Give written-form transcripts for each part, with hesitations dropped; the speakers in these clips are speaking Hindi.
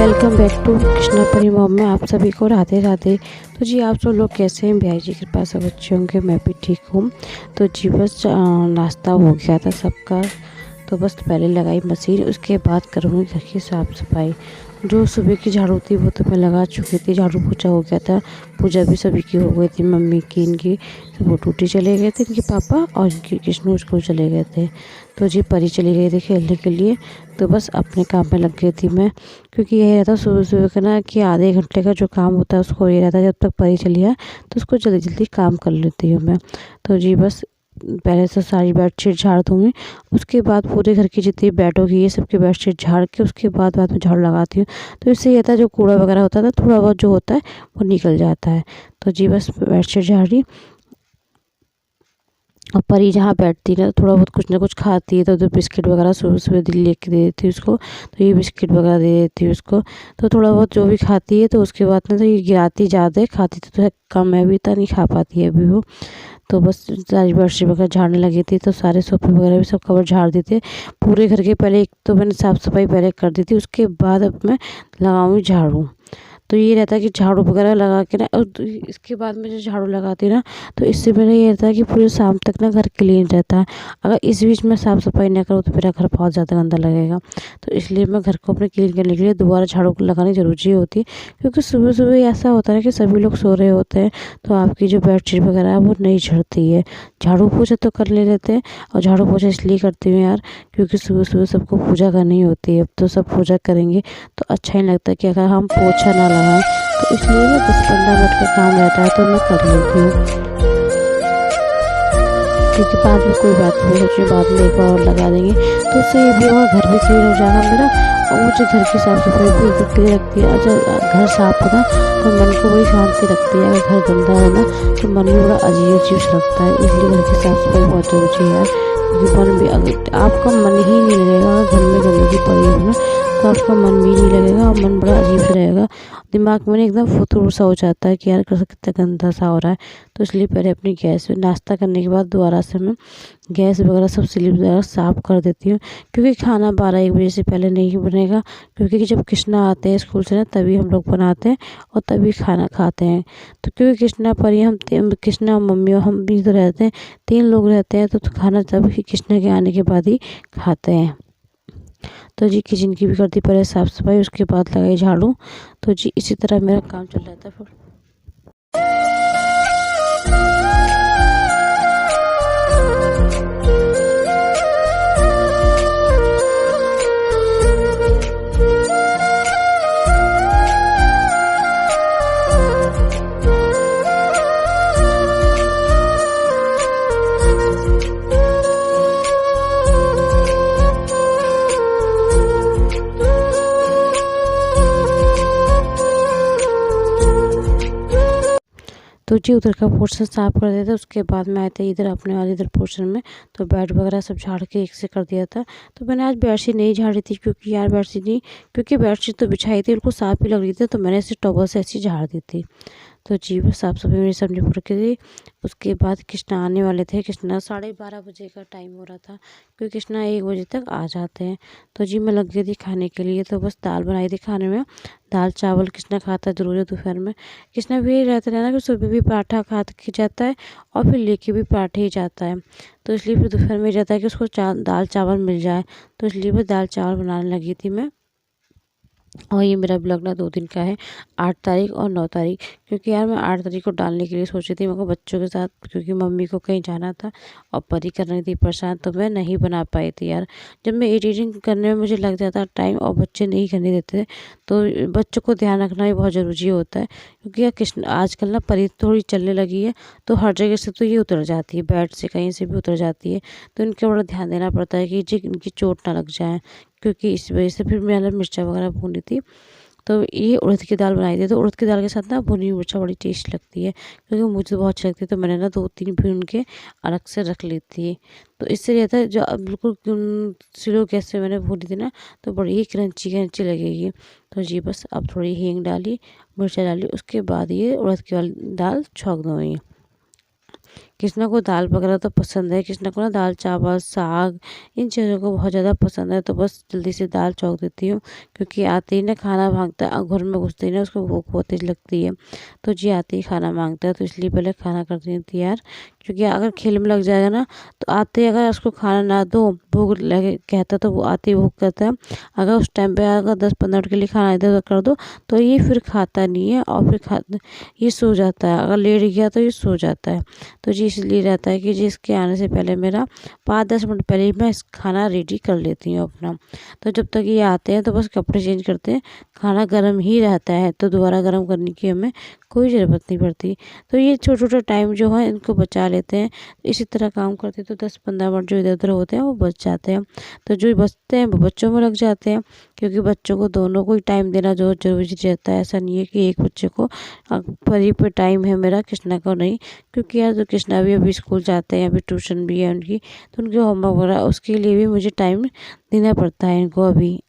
वेलकम बैक टू कृष्णा परी मॉम में आप सभी को राधे राधे। तो जी आप सब लोग कैसे हैं? भाई जी के पास सब अच्छे होंगे, मैं भी ठीक हूँ। तो जी बस नाश्ता हो गया था सबका, तो बस पहले लगाई मशीन, उसके बाद करूँगी घर की साफ़ सफाई। जो सुबह की झाड़ू थी वो तो मैं लगा चुकी थी, झाड़ू पोछा हो गया था, पूजा भी सभी की हो गई थी, मम्मी की, इनकी वो ड्यूटी चले गए थे इनके पापा, और इनकी कृष्णू स्कूल चले गए थे। तो जी परी चली गई थी खेलने के लिए, तो बस अपने काम में लग गई थी मैं, क्योंकि यही रहता सुबह सुबह का ना कि आधे घंटे का जो काम होता है उसको ये रहता है, जब तक परी चली है तो उसको जल्दी जल्दी काम कर लेती हूँ मैं। तो जी बस पहले से सारी बेडशीट झाड़ दूँगी, उसके बाद पूरे घर की जितनी बेड होगी ये सबकी बेडशीट झाड़ के उसके बाद में झाड़ू लगाती हूँ। तो इससे ये था जो कूड़ा वगैरह होता था थोड़ा बहुत जो होता है वो निकल जाता है। तो जी बस बेडशीट झाड़ी, और परी जहाँ बैठती है ना थोड़ा बहुत कुछ ना कुछ खाती है, तो उधर बिस्किट वगैरह सुबह सुबह दिल लेके दे देती है उसको, तो ये बिस्किट वगैरह दे देती है उसको। तो थोड़ा बहुत जो भी खाती है तो उसके बाद ना तो ये गिराती ज़्यादा है, खाती तो कम है, अभी इतना नहीं खा पाती है अभी वो। तो बस सारी बेडशीट वगैरह झाड़ने लगी थी, तो सारे सोफे वगैरह भी सब कवर झाड़ दी थी पूरे घर के। पहले एक तो मैंने साफ़ सफाई पहले कर दी थी, उसके बाद अब मैं लगाऊंगी झाड़ू। तो ये रहता है कि झाड़ू वगैरह लगा के ना, और इसके बाद में जो झाड़ू लगाती ना, तो इससे मेरा ये रहता है कि पूरे शाम तक ना घर क्लीन रहता है। अगर इस बीच में साफ़ सफाई ना करूँ तो मेरा घर बहुत ज़्यादा गंदा लगेगा। तो इसलिए मैं घर को अपने क्लीन करने के लिए दोबारा झाड़ू लगानी ज़रूरी होती है, क्योंकि सुबह सुबह ऐसा होता है कि सभी लोग सो रहे होते हैं, तो आपकी जो बेडशीट वगैरह है वो नहीं झड़ती है। झाड़ू पोछा तो कर ले लेते हैं, और झाड़ू पोछा इसलिए करती हूँ यार, क्योंकि सुबह सुबह सबको पूजा करनी होती है, अब तो सब पूजा करेंगे तो अच्छा नहीं लगता कि अगर हम पोछा ना लगाएं, तो इसलिए मैं 10-15 मिनट का काम रहता है तो मैं कर लेती हूँ, क्योंकि बाद में कोई बात नहीं, सोचिए बाद में एक बार और लगा देंगे तो उससे ये भी होगा घर भी क्लीन हो जाएगा मेरा, और मुझे घर की साफ़ सफाई भी एकदम क्लीन रखती है। जब घर साफ होगा तो मन को बड़ी शांति रखती है, अगर घर गंदा है ना तो मन भी बड़ा अजीब अजीब सा लगता है। इसलिए घर की साफ़ सफाई बहुत जरूरी है यार, क्योंकि मन भी, अगर आपका मन ही नहीं लगेगा अगर घर में गंदगी पड़ी हो ना, तो आपका मन भी नहीं लगेगा और मन बड़ा अजीब सा रहेगा, दिमाग में एकदम फुतूर सा हो जाता है कि यार कैसा कितना गंदा सा हो रहा है। तो इसलिए पहले अपनी गैस में नाश्ता करने के बाद दोबारा से मैं गैस वगैरह सब स्लिप वगैरह साफ़ कर देती हूँ, क्योंकि खाना 12-1 बजे से पहले नहीं बनेगा, क्योंकि जब कृष्णा आते हैं स्कूल से ना तभी हम लोग बनाते हैं और तभी खाना खाते हैं। तो क्योंकि कृष्णा पर ही हम कृष्णा मम्मी और हम भी तो रहते हैं, 3 लोग रहते हैं, तो खाना तभी कृष्णा के आने के बाद ही खाते हैं। तो जी किचन की भी कर दी पहले साफ़ सफाई, उसके बाद लगाई झाड़ू। तो जी इसी तरह मेरा काम चल रहा था फिर। तो जी उधर का पोर्शन साफ़ कर दिया था, उसके बाद में आए थे इधर अपने वाले इधर पोर्शन में, तो बेड वगैरह सब झाड़ के एक से कर दिया था। तो मैंने आज बेडशीट नहीं झाड़ी थी, क्योंकि यार बेडशीट नहीं, क्योंकि बेडशीट तो बिछाई थी उनको साफ़ ही लग रही थी, तो मैंने इसे टॉवल से ऐसी झाड़ दी थी। तो जी बस साफ़ सफाई मेरी सब निपट के थी। उसके बाद कृष्णा आने वाले थे, कृष्णा 12:30 बजे का टाइम हो रहा था, क्योंकि कृष्णा 1 बजे तक आ जाते हैं। तो जी मैं लग गई थी खाने के लिए, तो बस दाल बनाई थी खाने में, दाल चावल कृष्णा खाता ज़रूर है दोपहर में। कृष्णा भी यही रहता है ना कि सुबह भी पराठा खा के जाता है और फिर लेके भी पराठे ही जाता है, तो इसलिए फिर दोपहर में रहता है कि उसको दाल चावल मिल जाए, तो इसलिए फिर दाल चावल बनाने लगी थी मैं। और ये मेरा ब्लॉग ना 2 दिन का है, 8 तारीख और 9 तारीख, क्योंकि यार मैं 8 तारीख को डालने के लिए सोची थी मेरे को बच्चों के साथ, क्योंकि मम्मी को कहीं जाना था और परी कर रही थी परेशान, तो मैं नहीं बना पाई थी यार। जब मैं एडिटिंग करने में मुझे लग जाता टाइम और बच्चे नहीं करने देते, तो बच्चों को ध्यान रखना भी बहुत ज़रूरी होता है, क्योंकि यार कृष्ण आजकल ना परी थोड़ी चलने लगी है, तो हर जगह से तो ये उतर जाती है, बेड से कहीं से भी उतर जाती है, तो इनका बड़ा ध्यान देना पड़ता है कि जी इनकी चोट ना लग जाए, क्योंकि इस वजह से फिर मैंने मिर्चा वगैरह भूनी थी। तो ये उड़द की दाल बनाई थी, तो उड़द की दाल के साथ ना भुनी मिर्चा बड़ी टेस्ट लगती है, क्योंकि मुझे तो बहुत अच्छी लगती है, तो मैंने ना 2-3 भून के अलग से रख ली थी। तो इससे रहता है जो बिल्कुल स्लो गैस पे मैंने भूनी थी ना, तो बड़ी ही क्रंची क्रंची लगेगी। तो जी बस अब थोड़ी हींग डाली, मिर्चा डाली, उसके बाद ये उड़द की दाल छौंक दूँगी, कृष्णा को दाल वगैरह तो पसंद है, कृष्णा को ना दाल चावल साग इन चीज़ों को बहुत ज़्यादा पसंद है। तो बस जल्दी से दाल चौंक देती हूँ, क्योंकि आते ही ना खाना मांगता है, घर में घुसते ही ना उसको भूख बहुत तेज लगती है। तो जी आते ही खाना मांगता है, तो इसलिए पहले खाना करती हूँ तैयार, क्योंकि अगर खेल में लग जाएगा ना तो आते ही अगर उसको खाना ना दो, भूख लगे कहता तो वो आते ही भूख करता है। अगर उस टाइम पे अगर 10-15 मिनट के लिए खाना इधर उधर कर दो तो ये फिर खाता नहीं है, और फिर ये सो जाता है। अगर लेट गया तो ये सो जाता है। तो जी इसलिए रहता है कि जी इसके आने से पहले मेरा 5-10 मिनट पहले ही मैं खाना रेडी कर लेती हूँ अपना। तो जब तक ये आते हैं तो बस कपड़े चेंज करते हैं, खाना गर्म ही रहता है, तो दोबारा गर्म करने की हमें कोई ज़रूरत नहीं पड़ती। तो ये छोटा छोटा टाइम जो है इनको बचा लेते हैं। इसी तरह काम करते तो 10-15 मिनट जो इधर उधर होते हैं वो बच जाते हैं। तो जो बचते हैं वो बच्चों में लग जाते हैं, क्योंकि बच्चों को दोनों को ही टाइम देना जो ज़रूरी रहता है। ऐसा नहीं है कि एक बच्चे को पर पे टाइम है मेरा, कृष्णा को नहीं। क्योंकि यार जो कृष्णा भी अभी स्कूल जाते हैं, अभी ट्यूशन भी है उनकी, तो उनके होमवर्क वगैरह उसके लिए भी मुझे टाइम देना पड़ता है इनको अभी।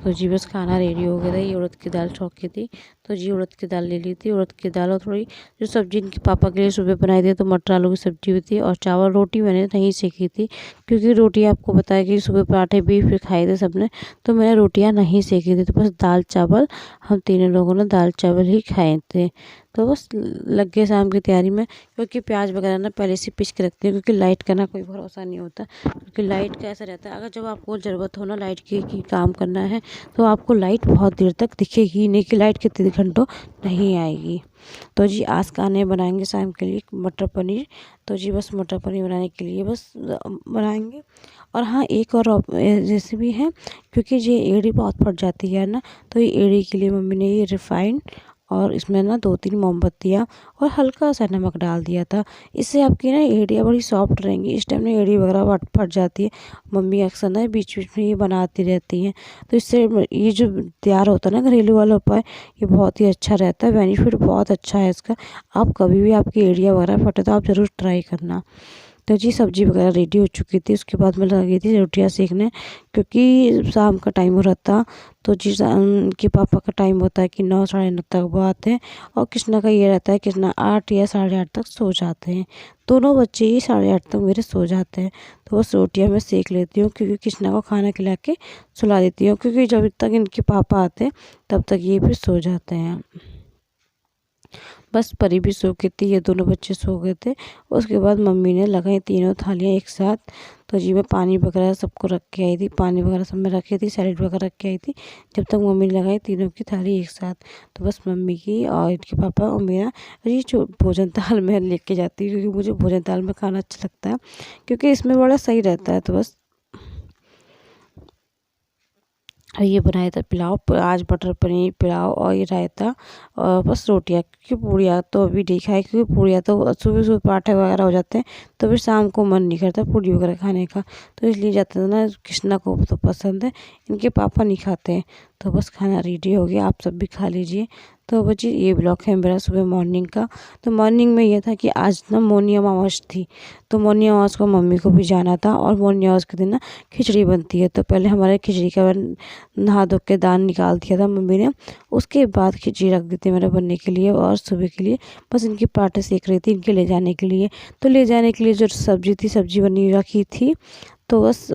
तो जी बस खाना रेडी हो गया था, ये उड़द की दाल छौंकी थी। तो जी उड़द की दाल ले ली थी, उड़द की दाल और थोड़ी जो सब्जी इनके पापा के लिए सुबह बनाई थी, तो मटर आलू की सब्जी हुई थी, और चावल रोटी मैंने नहीं सेकी थी, क्योंकि रोटी आपको बताया कि सुबह पराठे भी फिर खाए थे सबने, तो मैंने रोटियां नहीं सेकी थी। तो बस दाल चावल हम तीनों लोगों ने दाल चावल ही खाए थे। तो बस लग गए शाम की तैयारी में, क्योंकि प्याज वगैरह ना पहले से पीस के रखती हूँ, क्योंकि लाइट का ना कोई भरोसा नहीं होता। क्योंकि लाइट का ऐसा रहता है, अगर जब आपको ज़रूरत हो ना लाइट की काम करना है, तो आपको लाइट बहुत देर तक दिखेगी नहीं, कि लाइट कितने घंटों नहीं आएगी। तो जी आज खाने बनाएंगे शाम के लिए मटर पनीर। तो जी बस मटर पनीर बनाने के लिए बस बनाएंगे। और हाँ एक और रेसिपी है, क्योंकि ये एड़ी बहुत फट जाती है ना, तो ये एड़ी के लिए मम्मी ने ये रिफाइंड और इसमें ना 2-3 मोमबत्तियाँ और हल्का सा नमक डाल दिया था। इससे आपकी ना एड़ियाँ बड़ी सॉफ्ट रहेंगी। इस टाइम ना एड़ी वगैरह फट जाती है, मम्मी अक्सर ना बीच बीच में ये बनाती रहती हैं। तो इससे ये जो तैयार होता है ना घरेलू वाला उपाय, ये बहुत ही अच्छा रहता है, बेनिफिट बहुत अच्छा है इसका। आप कभी भी आपकी एड़ियाँ वगैरह फटे तो आप ज़रूर ट्राई करना। तो जी सब्जी वगैरह रेडी हो चुकी थी, उसके बाद मैं लगी थी रोटियां सेकने, क्योंकि शाम का टाइम हो रहा था। तो जी उनके पापा का टाइम होता है कि 9-9:30 तक वो आते हैं, और कृष्णा का ये रहता है कृष्णा 8 या 8:30 तक सो जाते हैं। दोनों बच्चे ही 8:30 तक मेरे सो जाते हैं। तो बस रोटियां मैं सेक लेती हूँ, क्योंकि कृष्णा को खाना खिला के सुला देती हूँ, क्योंकि जब तक इनके पापा आते हैं तब तक ये भी सो जाते हैं। बस परी भी सो गई थी, ये दोनों बच्चे सो गए थे। उसके बाद मम्मी ने लगाई तीनों थालियाँ एक साथ। तो जी मैं पानी वगैरह सबको रख के आई थी, पानी वगैरह सब में रखी थी, सैलेड वगैरह रख के आई थी, जब तक मम्मी ने लगाई तीनों की थाली एक साथ। तो बस मम्मी की और इनके पापा और मेरा, ये जो भोजन थाल मैं लेके जाती हूँ, क्योंकि मुझे भोजन थाल में खाना अच्छा लगता है, क्योंकि इसमें बड़ा सही रहता है। तो बस ये बनाया था पुलाव, आज मटर पनीर पुलाव और ये रायता, और बस रोटियाँ, क्योंकि पूड़ियाँ तो अभी नहीं खाई, क्योंकि पूड़ियाँ तो सुबह सुबह पराठे वगैरह हो जाते हैं, तो फिर शाम को मन नहीं करता पूड़ी वगैरह खाने का। तो इसलिए जाते थे ना, कृष्णा को तो पसंद है, इनके पापा नहीं खाते हैं। तो बस खाना रेडी हो गया, आप सब भी खा लीजिए। तो बच्ची ये ब्लॉग है मेरा सुबह मॉर्निंग का। तो मॉर्निंग में ये था कि आज ना मौनी अमावस थी, तो मौनी अमावस को मम्मी को भी जाना था, और मौनी अमावस के दिन ना खिचड़ी बनती है। तो पहले हमारे खिचड़ी का नहा धो के दान निकाल दिया था मम्मी ने, उसके बाद खिचड़ी रख दी थी मेरे बनने के लिए, और सुबह के लिए बस इनकी पराठे सेक रही थी इनके ले जाने के लिए। तो ले जाने के लिए जो सब्जी बनी रखी थी, तो बस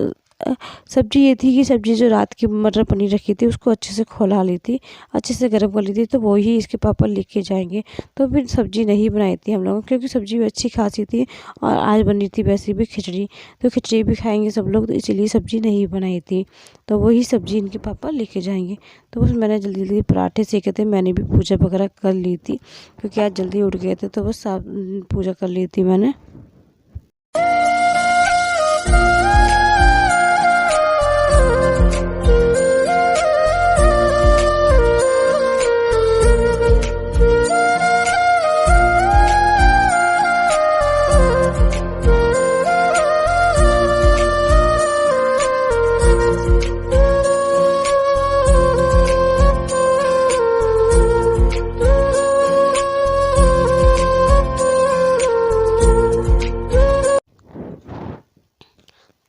सब्जी ये थी कि सब्जी जो रात की मटर पनीर रखी थी उसको अच्छे से खौला ली थी, अच्छे से गर्म कर ली थी, तो वो ही इसके पापा लेके जाएंगे। तो फिर सब्जी नहीं बनाई थी हम लोगों, क्योंकि सब्जी भी अच्छी खासी थी, और आज बनी थी वैसे भी खिचड़ी, तो खिचड़ी भी खाएंगे सब लोग, तो इसीलिए सब्जी नहीं बनाई थी। तो वही सब्जी इनके पापा लेके जाएंगे। तो बस मैंने जल्दी जल्दी पराठे सेके थे, मैंने भी पूजा वगैरह कर ली थी, क्योंकि आज जल्दी उठ गए थे, तो बस पूजा कर ली थी मैंने।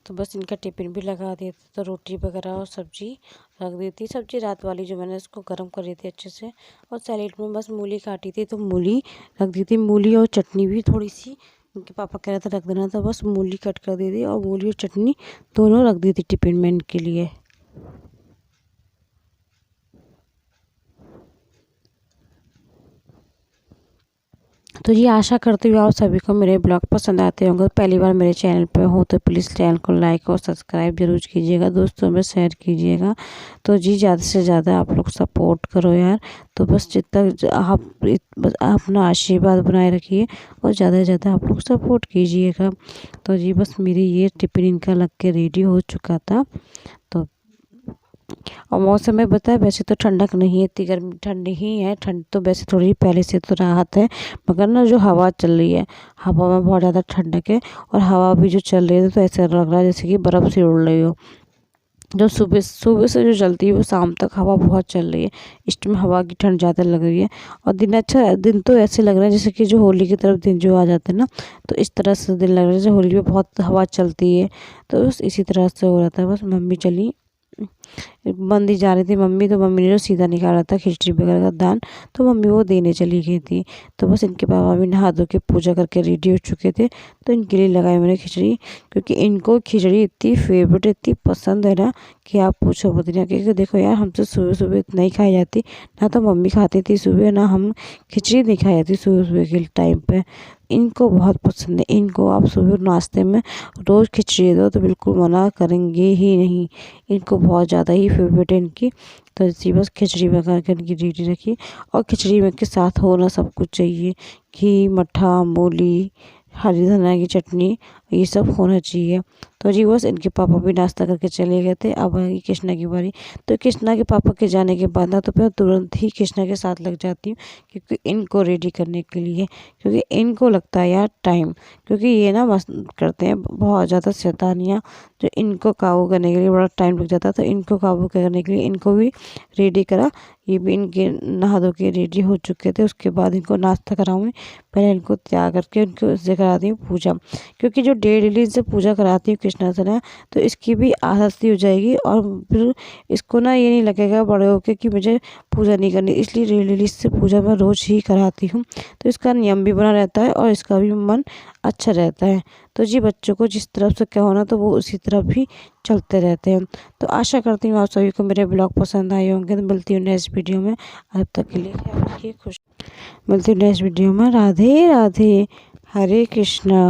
तो बस इनका टिफ़िन भी लगा दिया था। तो रोटी वगैरह और सब्ज़ी रख दी थी। सब्ज़ी रात वाली जो मैंने उसको गर्म कर दी थी अच्छे से। और सैलेड में बस मूली काटी थी तो मूली रख दी थी। मूली और चटनी भी थोड़ी सी उनके पापा कह रहे थे रख देना, तो बस मूली कट कर दी थी और मूली और चटनी दोनों रख दी थी टिफ़िन में इनके लिए। तो ये आशा करती हूँ आप सभी को मेरे ब्लॉग पसंद आते होंगे। पहली बार मेरे चैनल पे हो तो प्लीज़ चैनल को लाइक और सब्सक्राइब ज़रूर कीजिएगा, दोस्तों में शेयर कीजिएगा। तो जी ज़्यादा से ज़्यादा आप लोग सपोर्ट करो यार। तो बस जितना आप बस अपना आशीर्वाद बनाए रखिए और ज़्यादा से ज़्यादा आप लोग सपोर्ट कीजिएगा। तो जी बस मेरी ये टिफ़िन इनका लग के रेडी हो चुका था। तो और मौसम में बताया वैसे तो ठंडक नहीं है, इतनी गर्मी ठंड ही है। ठंड तो वैसे थोड़ी पहले से तो राहत है, मगर ना जो हवा चल रही है, हवा में बहुत ज़्यादा ठंडक है। और हवा भी जो चल रही है तो ऐसा लग रहा है जैसे कि बर्फ़ से उड़ रही हो। जो सुबह सुबह से जो चलती है वो शाम तक हवा बहुत चल रही है। इस टाइम हवा की ठंड ज़्यादा लग रही है। और दिन अच्छा दिन तो ऐसे लग रहा है जैसे कि जो होली की तरफ दिन जो आ जाते हैं ना, तो इस तरह से दिन लग रहा है जैसे होली में बहुत हवा चलती है। तो बस इसी तरह से हो रहा था। बस मम्मी चली मंदिर जा रही थी मम्मी, तो मम्मी ने जो सीधा निकाला था खिचड़ी वगैरह का दान, तो मम्मी वो देने चली गई थी। तो बस इनके पापा भी नहा धो के पूजा करके रेडी हो चुके थे, तो इनके लिए लगाई मैंने खिचड़ी। क्योंकि इनको खिचड़ी इतनी फेवरेट इतनी पसंद है ना कि आप पूछो मत। ना क्योंकि देखो यार हमसे सुबह सुबह नहीं खाई जाती, ना तो मम्मी खाती थी सुबह, ना हम खिचड़ी नहीं खाई जाती सुबह सुबह के टाइम पे। इनको बहुत पसंद है। इनको आप सुबह नाश्ते में रोज़ खिचड़ी दो तो बिल्कुल मना करेंगे ही नहीं। इनको बहुत ज़्यादा ही फेवरेट है इनकी। तो इसी बस खिचड़ी पका के इनकी रेडी रखी। और खिचड़ी में के साथ होना सब कुछ चाहिए, घी मट्ठा मूली हरी धनिया की चटनी, ये सब होना चाहिए। तो जी बस इनके पापा भी नाश्ता करके चले गए थे। अब आई कृष्णा की बारी। तो कृष्णा के पापा के जाने के बाद ना तो मैं तुरंत ही कृष्णा के साथ लग जाती हूँ, क्योंकि इनको रेडी करने के लिए। क्योंकि इनको लगता है यार टाइम, क्योंकि ये ना मस्त करते हैं बहुत ज़्यादा शैतानियाँ, जो इनको काबू करने के लिए बड़ा टाइम लग जाता है। तो इनको काबू करने के लिए इनको भी रेडी करा। ये भी इनके नहा धो के रेडी हो चुके थे। उसके बाद इनको नाश्ता कराऊँ। पहले इनको तैयार करके उनको उससे कराती हूँ पूजा, क्योंकि जो डेली से पूजा कराती हूँ कृष्णा से ना, तो इसकी भी आदत सी हो जाएगी। और फिर इसको ना ये नहीं लगेगा बड़े होके कि मुझे पूजा नहीं करनी, इसलिए डेली से पूजा मैं रोज़ ही कराती हूँ। तो इसका नियम भी बना रहता है और इसका भी मन अच्छा रहता है। तो जी बच्चों को जिस तरफ से क्या होना तो वो उसी तरफ भी चलते रहते हैं। तो आशा करती हूँ आप सभी को मेरे ब्लॉग पसंद आए होंगे। तो मिलती हूँ नेक्स्ट वीडियो में। अब तक के लिए ख्याल रखिए, खुश। मिलती हूँ नेक्स्ट वीडियो में। राधे राधे, हरे कृष्णा।